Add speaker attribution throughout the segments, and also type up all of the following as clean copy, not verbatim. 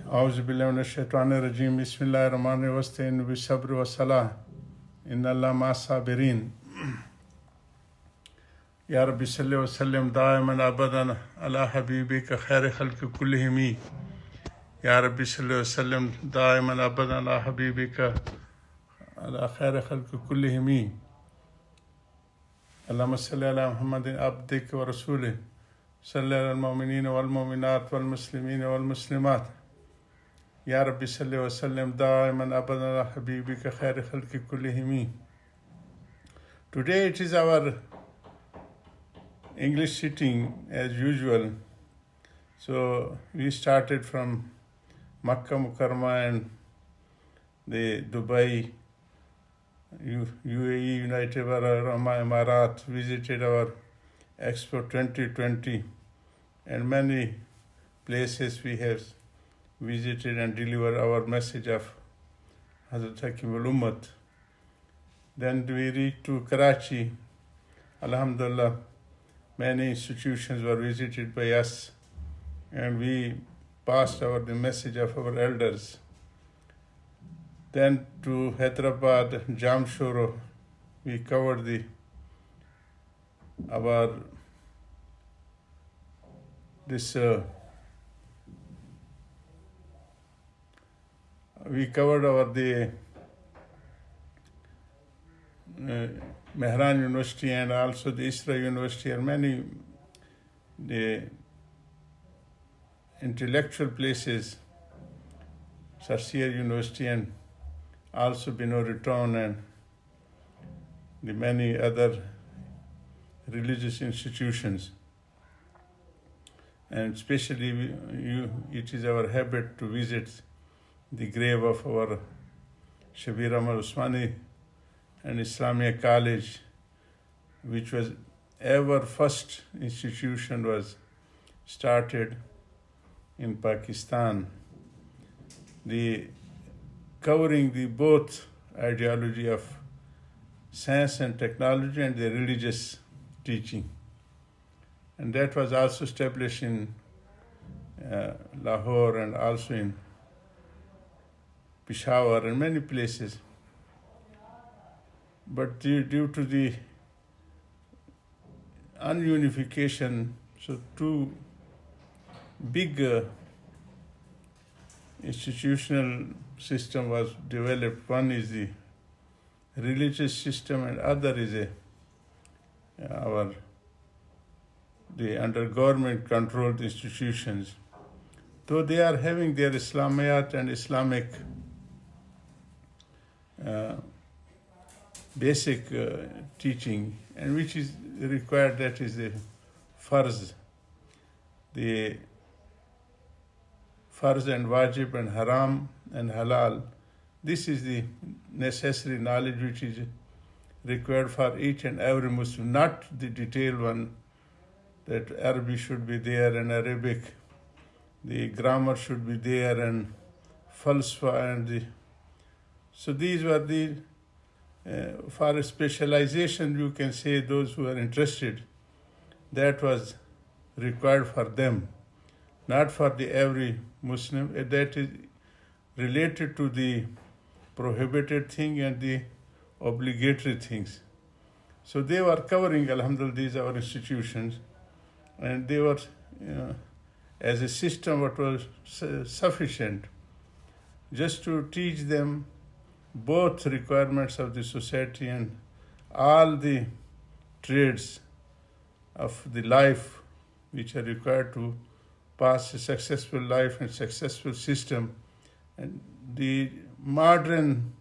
Speaker 1: أعوذ بالله من الشيطان الرجيم بسم الله الرحمن الرحيم واستعينوا بالصبر والصلاة إن الله مع الصابرين يا رب صل وسلم دائما أبدا على حبيبك خير خلق كلهم يا رب صل وسلم دائما أبدا على حبيبك على خير خلق كلهم اللهم صل على محمد عبدك ورسوله صل على المؤمنين والمؤمنات والمسلمين والمسلمات يا رب صل وسلم دائما أبدا على حبيبك خير خلق كلهم. Today it is our English sitting as usual. So we started from Makkah Mukarramah and the Dubai, UAE, United Arab Emirates, visited our Expo 2020 and many places we have visited and delivered our message of Hazrat Hakeem al-Ummat. Then we reached to Karachi. Alhamdulillah, many institutions were visited by us and we passed the message of our elders. Then to Hyderabad, Jamshoro, we covered the Mehran University and also the Isra University and many the intellectual places, Sarsier University and also Binori Town and the many other religious institutions. And especially it is our habit to visit the grave of our Shabir Ahmad Usmani and Islamia College, which was ever first institution was started in Pakistan. Covering the both ideology of science and technology and the religious teaching. And that was also established in Lahore and also in Peshawar and many places. But due to the ununification, so two big institutional system was developed. One is the religious system and other is the under government controlled institutions. Though they are having their Islamiyat and Islamic basic teaching, and which is required, that is the farz. The farz and wajib and haram and halal. This is the necessary knowledge which is required for each and every Muslim, not the detailed one that Arabic should be there and Arabic, the grammar should be there and falsafa and so these were the for specialization, you can say those who are interested, that was required for them, not for the every Muslim. That is related to the prohibited thing and the obligatory things. So they were covering, alhamdulillah, these are our institutions, and they were as a system what was sufficient just to teach them both requirements of the society and all the trades of the life which are required to pass a successful life and successful system. And the modern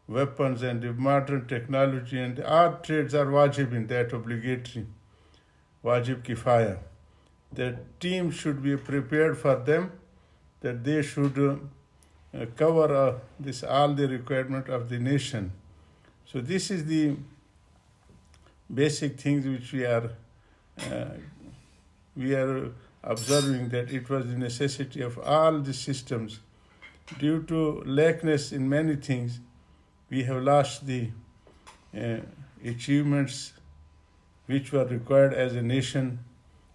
Speaker 1: weapons and the modern technology and the art trades are wajib in that obligatory, wajib kifaya. That team should be prepared for them, that they should cover all the requirement of the nation. So this is the basic things which we are observing, that it was the necessity of all the systems. Due to lackness in many things, we have lost the achievements which were required as a nation,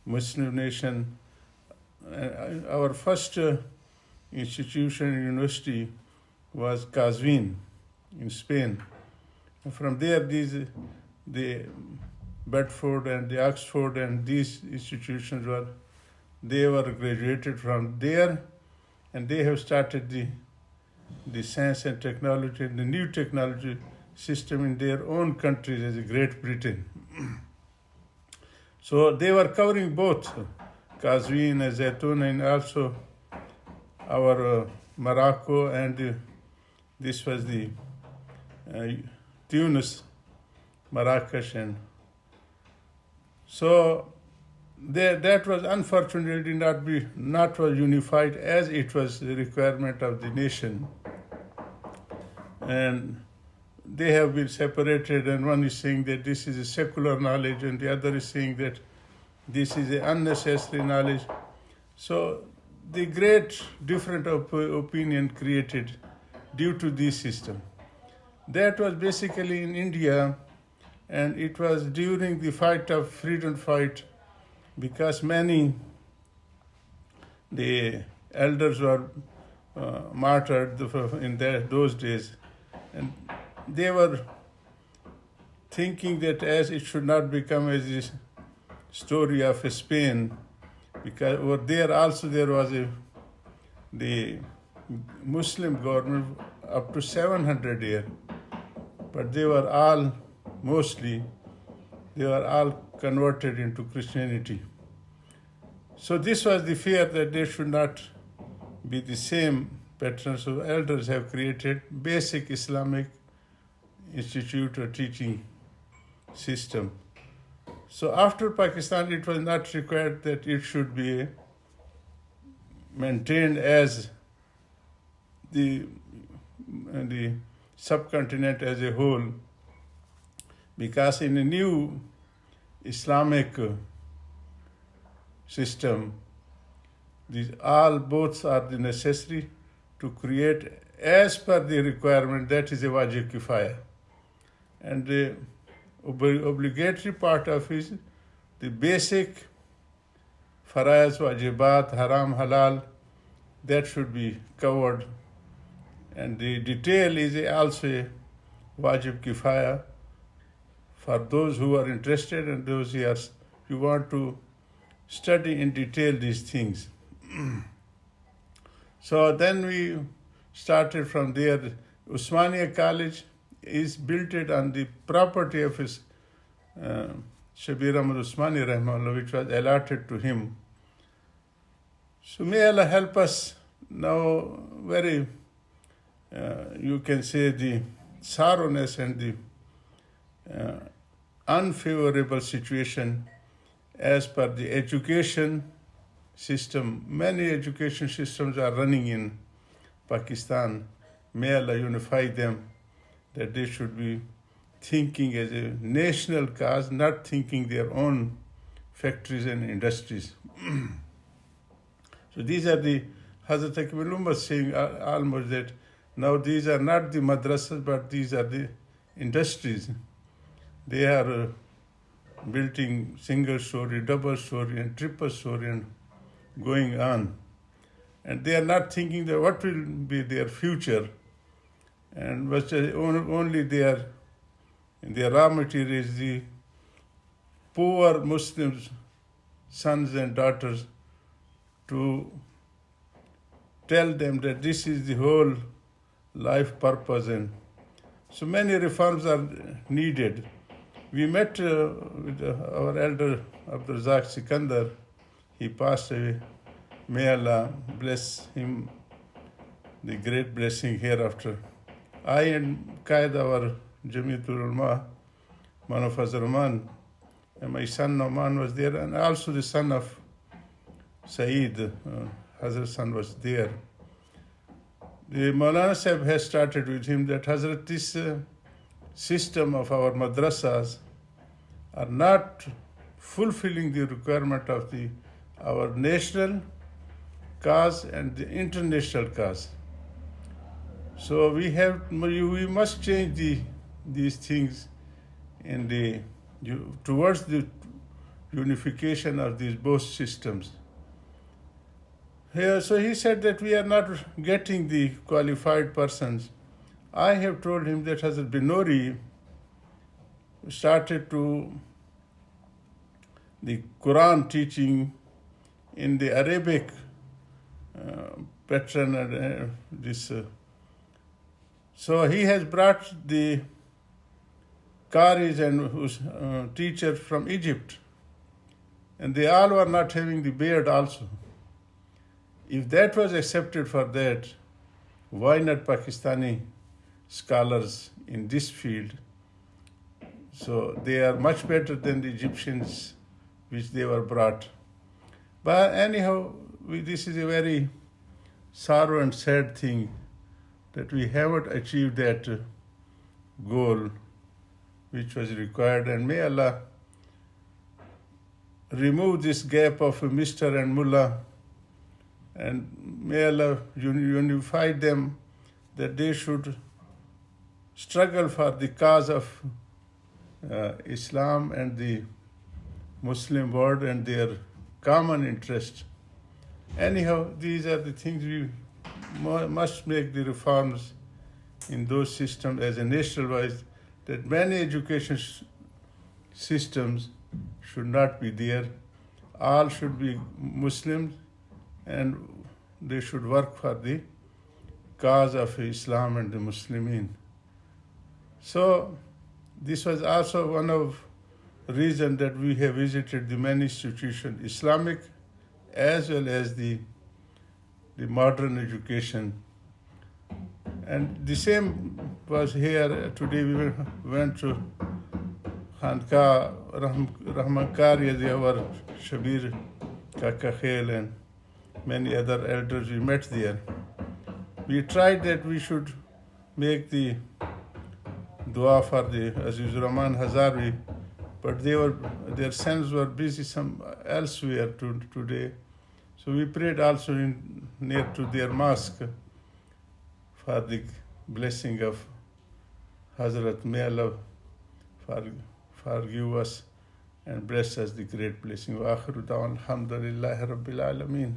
Speaker 1: Muslim nation. Our first institution and university was Qazvin in Spain. And from there, the Bedford and the Oxford and these institutions were graduated from there, and they have started the science and technology and the new technology system in their own countries as Great Britain. So they were covering both Qazvin and Zaytuna and also our Morocco, and this was the Tunis, Marrakesh, and so that was unfortunately not was unified as it was the requirement of the nation, and they have been separated, and one is saying that this is a secular knowledge and the other is saying that this is an unnecessary knowledge. So the great different opinion created due to this system. That was basically in India, and it was during the fight of freedom fight, because many the elders were martyred in those days, and they were thinking that as it should not become as this story of Spain, because over there also there was the Muslim government up to 700 years, but they were all converted into Christianity. So this was the fear that they should not be the same pattern. So elders have created basic Islamic institute or teaching system. So after Pakistan, it was not required that it should be maintained as the subcontinent as a whole, because in a new Islamic system, both are the necessary to create as per the requirement. That is a wajib kifaya, and the obligatory part of is the basic faraiz, wajibat, haram, halal, that should be covered, and the detail is also a wajib kifaya for those who are interested and those who want to study in detail these things. So then we started from there. Usmania College is built on the property of his Shabir Ahmad Usmani Rahimahullah, which was allotted to him. So may Allah help us now. Very, you can say, the sorrowness and the unfavorable situation as per the education system. Many education systems are running in Pakistan. May Allah unify them, that they should be thinking as a national cause, not thinking their own factories and industries. So these are the Hazrat Hakeem was saying almost that now these are not the madrasas, but these are the industries. They are building single story, double story, and triple story, and going on. And they are not thinking that what will be their future, and but only their raw material is the poor Muslims, sons and daughters, to tell them that this is the whole life purpose. And so many reforms are needed. We met with our elder Abdul Razak Sikandar. He passed away. May Allah bless him, the great blessing hereafter. I and Qaid, our Jamiatul Ulama, Manaf Rahman, and my son Nauman was there, and also the son of Saeed, Hazrat son was there. The Maulana Sahib has started with him that Hazrat, this system of our madrasas are not fulfilling the requirement of our national cause and the international cause. So we must change these things towards the unification of these both systems. here, so he said that we are not getting the qualified persons. I have told him that Hazrat Binori started to the Quran teaching in the Arabic pattern and this. So he has brought the Qaris and teachers from Egypt, and they all were not having the beard also. If that was accepted for that, why not Pakistani scholars in this field? So they are much better than the Egyptians which they were brought. But anyhow, this is a very sorrow and sad thing that we haven't achieved that goal which was required, and may Allah remove this gap of Mr. and Mullah, and may Allah unify them that they should struggle for the cause of Islam and the Muslim world and their common interest. Anyhow, these are the things we must make the reforms in those systems as a national-wise, that many education systems should not be there. All should be Muslims, and they should work for the cause of Islam and the Muslimin. So this was also one of the reasons that we have visited the many institutions, Islamic as well as the modern education. And the same was here. Today we went to Khanka Rahmankari, our Shabir Kakakhel and many other elders we met there. We tried that we should make the dua for the Azizur Rahman Hazari, but their sons were busy some elsewhere today. So we prayed also near to their mosque for the blessing of Hazrat. May Allah forgive us and bless us the great blessing. Wa akhiru da'wan alhamdulillahi rabbil alameen.